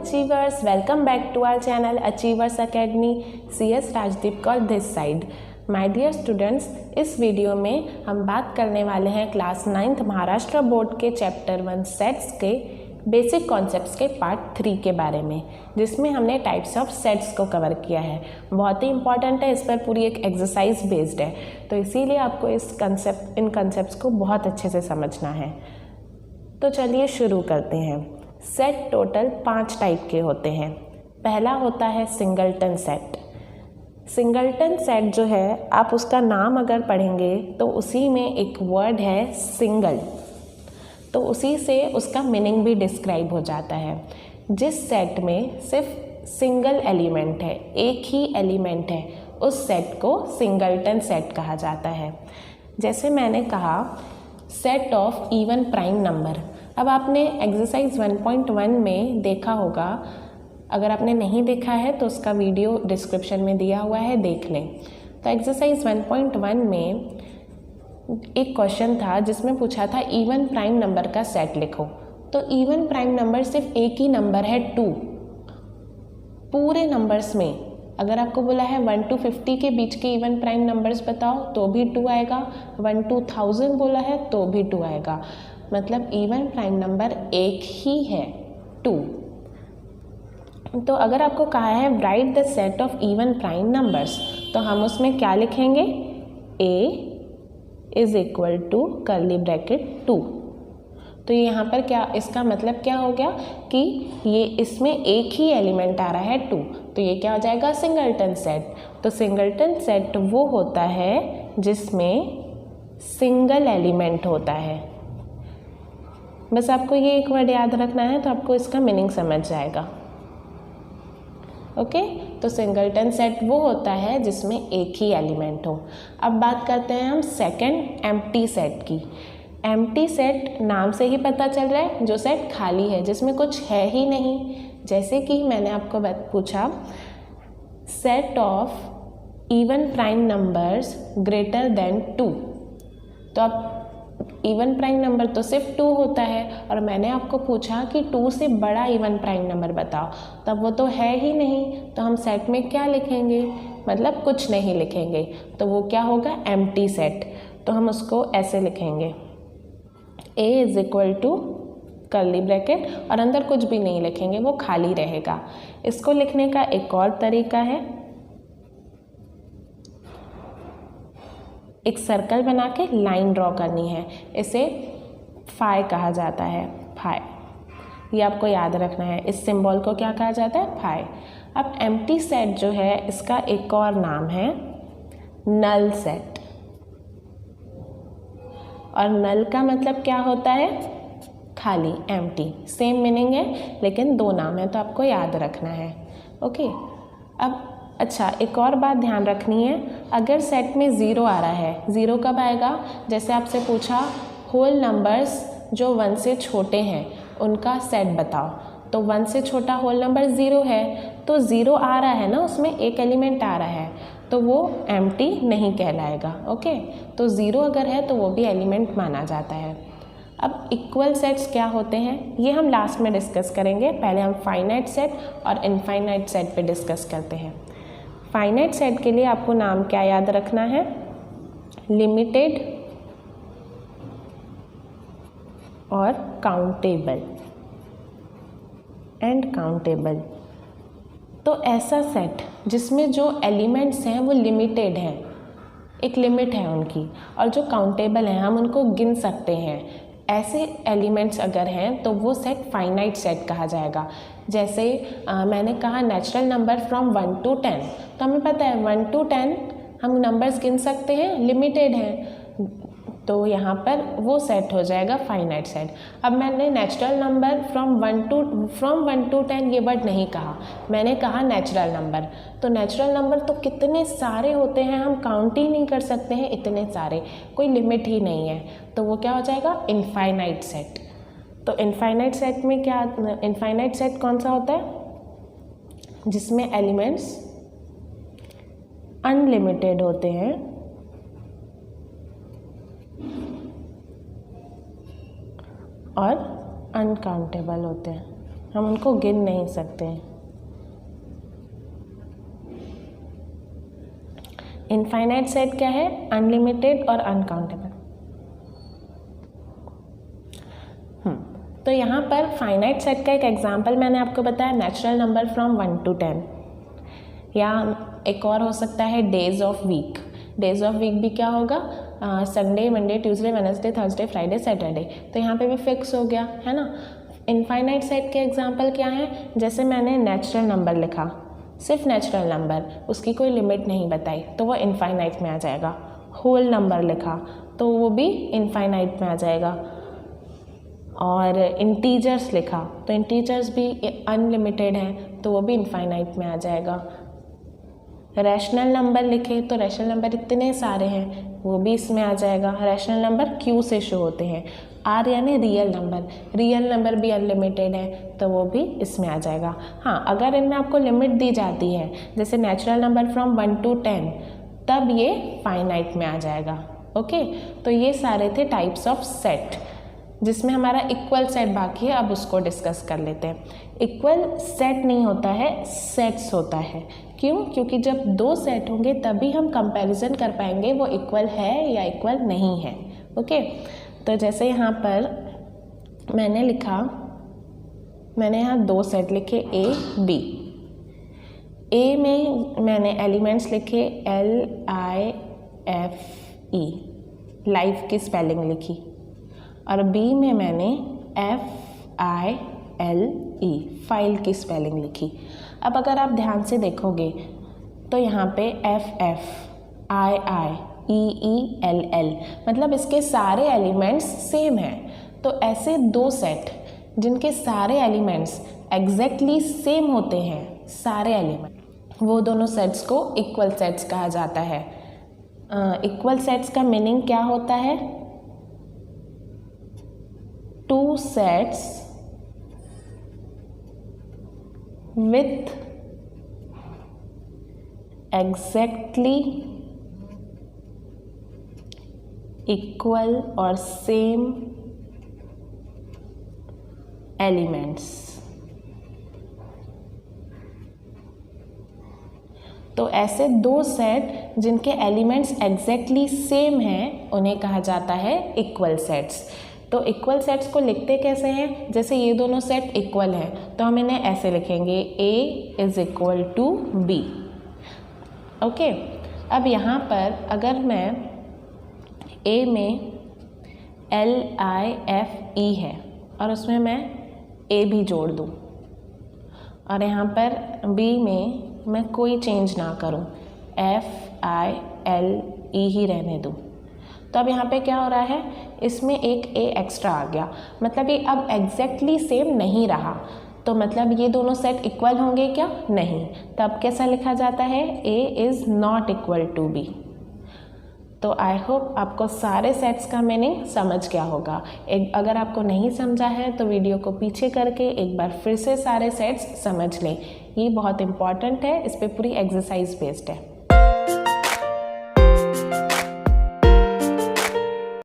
achievers, welcome back to our channel Achievers Academy. CS Rajdeep Kaur this side. My dear students, इस video में हम बात करने वाले हैं क्लास 9th महाराष्ट्र बोर्ड के चैप्टर 1 सेट्स के बेसिक कॉन्सेप्ट्स के पार्ट 3 के बारे में, जिसमें हमने टाइप्स ऑफ सेट्स को कवर किया है। बहुत ही इंपॉर्टेंट है, इस पर पूरी एक एक्सरसाइज बेस्ड है, तो इसीलिए आपको इन कॉन्सेप्ट्स को बहुत अच्छे से समझना है। तो चलिए शुरू करते हैं। सेट टोटल 5 टाइप के होते हैं। पहला होता है सिंगलटन सेट। सिंगलटन सेट जो है, आप उसका नाम अगर पढ़ेंगे तो उसी में एक वर्ड है सिंगल, तो उसी से उसका मीनिंग भी डिस्क्राइब हो जाता है। जिस सेट में सिर्फ सिंगल एलिमेंट है, एक ही एलिमेंट है, उस सेट को सिंगलटन सेट कहा जाता है। जैसे मैंने कहा set of even prime number. अब आपने एक्सरसाइज 1.1 में देखा होगा, अगर आपने नहीं देखा है तो उसका वीडियो डिस्क्रिप्शन में दिया हुआ है, देख लें। तो एक्सरसाइज 1.1 में एक क्वेश्चन था जिसमें पूछा था इवन प्राइम नंबर का सेट लिखो। तो इवन प्राइम नंबर सिर्फ एक ही नंबर है 2। पूरे नंबर्स में अगर आपको बोला है 1 to 50 के बीच के इवन प्राइम नंबर्स बताओ तो भी 2 आएगा, 1 to 1000 बोला है तो भी 2 आएगा। मतलब इवन प्राइम नंबर एक ही है, 2। तो अगर आपको कहा है write the set of even prime numbers, तो हम उसमें क्या लिखेंगे? a is equal to curly bracket 2। तो यहाँ पर क्या, इसका मतलब क्या हो गया कि ये इसमें एक ही एलिमेंट आ रहा है 2, तो ये क्या हो जाएगा? Singleton set. तो सिंगलटन सेट वो होता है जिसमें सिंगल एलिमेंट होता है। बस आपको ये एक वर्ड याद रखना है तो आपको इसका मीनिंग समझ जाएगा। ओके, तो सिंगलटन सेट वो होता है जिसमें एक ही एलिमेंट हो। अब बात करते हैं हम सेकंड एम्प्टी सेट की। एम्प्टी सेट नाम से ही पता चल रहा है, जो सेट खाली है, जिसमें कुछ है ही नहीं। जैसे कि मैंने आपको पूछा set of even prime numbers greater than 2। तो अब इवन प्राइम नंबर तो सिर्फ 2 होता है, और मैंने आपको पूछा कि 2 से बड़ा इवन प्राइम नंबर बताओ, तब वो तो है ही नहीं, तो हम सेट में क्या लिखेंगे? मतलब कुछ नहीं लिखेंगे, तो वो क्या होगा? Empty set. तो हम उसको ऐसे लिखेंगे a is equal to curly bracket, और अंदर कुछ भी नहीं लिखेंगे, वो खाली रहेगा। इसको लिखने का एक और तरीका है, एक सर्कल बना के लाइन ड्रॉ करनी है। इसे फाई कहा जाता है, फाई। ये आपको याद रखना है, इस सिंबल को क्या कहा जाता है? फाई। अब एम्प्टी सेट जो है, इसका एक और नाम है नल सेट। और नल का मतलब क्या होता है? खाली, एम्प्टी। सेम मीनिंग है लेकिन 2 नाम है, तो आपको याद रखना है। ओके, अब अच्छा, एक और बात ध्यान रखनी है, अगर सेट में 0 आ रहा है, 0 कब आएगा? जैसे आपसे पूछा होल नंबर्स जो 1 से छोटे हैं उनका सेट बताओ, तो 1 से छोटा होल नंबर 0 है, तो 0 आ रहा है ना, उसमें एक एलिमेंट आ रहा है, तो वो एम्प्टी नहीं कहलाएगा। ओके, तो 0 अगर है तो वो भी एलिमेंट माना जाता है। अब इक्वल सेट्स क्या होते हैं, ये हम लास्ट में डिस्कस करेंगे। पहले हम फाइनाइट सेट और इनफाइनाइट सेट पे डिस्कस करते हैं। फाइनाइट सेट के लिए आपको नाम क्या याद रखना है? लिमिटेड और काउंटेबल एंड काउंटेबल। तो ऐसा सेट जिसमें जो एलिमेंट्स हैं वो लिमिटेड हैं, एक लिमिट है उनकी, और जो काउंटेबल हैं, हम उनको गिन सकते हैं, ऐसे एलिमेंट्स अगर हैं तो वो सेट फाइनाइट सेट कहा जाएगा। जैसे मैंने कहा नेचुरल नंबर फ्रॉम 1 to 10, तो हमें पता है 1 to 10 हम नंबर्स गिन सकते हैं, लिमिटेड हैं, तो यहाँ पर वो सेट हो जाएगा फाइनाइट सेट। अब मैंने नेचुरल नंबर फ्रॉम 1 to 10 ये वर्ड नहीं कहा, मैंने कहा नेचुरल नंबर। तो नेचुरल नंबर तो कितने सारे होते हैं, हम काउंट ही नहीं कर सकते हैं, इतने सारे, कोई लिमिट ही नहीं है, तो वो क्या हो जाएगा? Infinite set. तो इनफाइनाइट सेट में क्या, इनफाइनाइट सेट कौन सा होता है? जिसमें एलिमेंट्स अनलिमिटेड होते हैं और अनकाउंटेबल होते हैं। हम उनको गिन नहीं सकते हैं। इनफाइनाइट सेट क्या है? अनलिमिटेड और अनकाउंटेबल। तो यहाँ पर फाइनाइट सेट का एक एग्जांपल मैंने आपको बताया, नेचुरल नंबर फ्रॉम 1 to 10, या एक और हो सकता है days of week. Days of week भी क्या होगा? Sunday, Monday, Tuesday, Wednesday, Thursday, Friday, Saturday. तो यहाँ पे भी फिक्स हो गया है ना। इनफाइनाइट सेट के एग्जांपल क्या है? जैसे मैंने नेचुरल नंबर लिखा, सिर्फ नेचुरल नंबर, उसकी कोई लिमिट नहीं बताई, तो वो इनफाइनाइट में आ जाएगा। होल नंबर लिखा तो वो भी इनफाइनाइट में आ जाएगा। और इंटीजर्स लिखा तो इंटीजर्स भी अनलिमिटेड हैं, तो वो भी इनफाइनाइट में आ जाएगा। रैशनल नंबर लिखे तो रैशनल नंबर इतने सारे हैं, वो भी इसमें आ जाएगा। रैशनल नंबर क्यू से शो होते हैं। आर यानी रियल नंबर भी अनलिमिटेड है, तो वो भी इसमें आ जाएगा। हाँ, अगर इनमें आपको लिमिट दी जाती है, जैसे नेचुरल नंबर फ्रॉम 1 to 10, तब ये फाइनाइट में आ जाएगा। ओके, तो ये सारे थे टाइप्स ऑफ सेट, जिसमें हमारा इक्वल सेट बाकी है। अब उसको डिस्कस कर लेते हैं। इक्वल सेट नहीं होता है, सेट्स होता है। क्यों? क्योंकि जब दो सेट होंगे तभी हम कंपैरिजन कर पाएंगे वो इक्वल है या इक्वल नहीं है। ओके, तो जैसे यहाँ पर मैंने यहाँ दो सेट लिखे ए बी। ए में मैंने एलिमेंट्स लिखे LIFE, लाइफ की स्पेलिंग लिखी, और बी में मैंने FILE, फाइल की स्पेलिंग लिखी। अब अगर आप ध्यान से देखोगे तो यहाँ पे FF, II, EELL, मतलब इसके सारे एलिमेंट्स सेम हैं। तो ऐसे दो सेट जिनके सारे एलिमेंट्स एग्जैक्टली सेम होते हैं, सारे एलिमेंट, वो दोनों सेट्स को इक्वल सेट्स कहा जाता है। इक्वल सेट्स का मीनिंग क्या होता है? Two sets with exactly equal or same elements। तो ऐसे दो सेट जिनके एलिमेंट्स एग्जैक्टली सेम हैं, उन्हें कहा जाता है इक्वल सेट्स। तो इक्वल सेट्स को लिखते कैसे हैं? जैसे ये दोनों सेट इक्वल हैं तो हम इन्हें ऐसे लिखेंगे, A is equal to B। Okay, अब यहाँ पर अगर मैं A में LIFE है और उसमें मैं A भी जोड़ दूँ, और यहाँ पर B में मैं कोई चेंज ना करूँ, FILE ही रहने दूँ, तो अब यहाँ पे क्या हो रहा है? इसमें एक A एक्स्ट्रा आ गया, मतलब ये अब एग्जैक्टली सेम नहीं रहा। तो मतलब ये दोनों सेट इक्वल होंगे क्या? नहीं। तब कैसा लिखा जाता है? A is not equal to B। तो आई होप आपको सारे सेट्स का मीनिंग समझ गया होगा। अगर आपको नहीं समझा है तो वीडियो को पीछे करके एक बार फिर से सारे सेट्स समझ लें। ये बहुत इंपॉर्टेंट है, इस पर पूरी एक्सरसाइज बेस्ड है।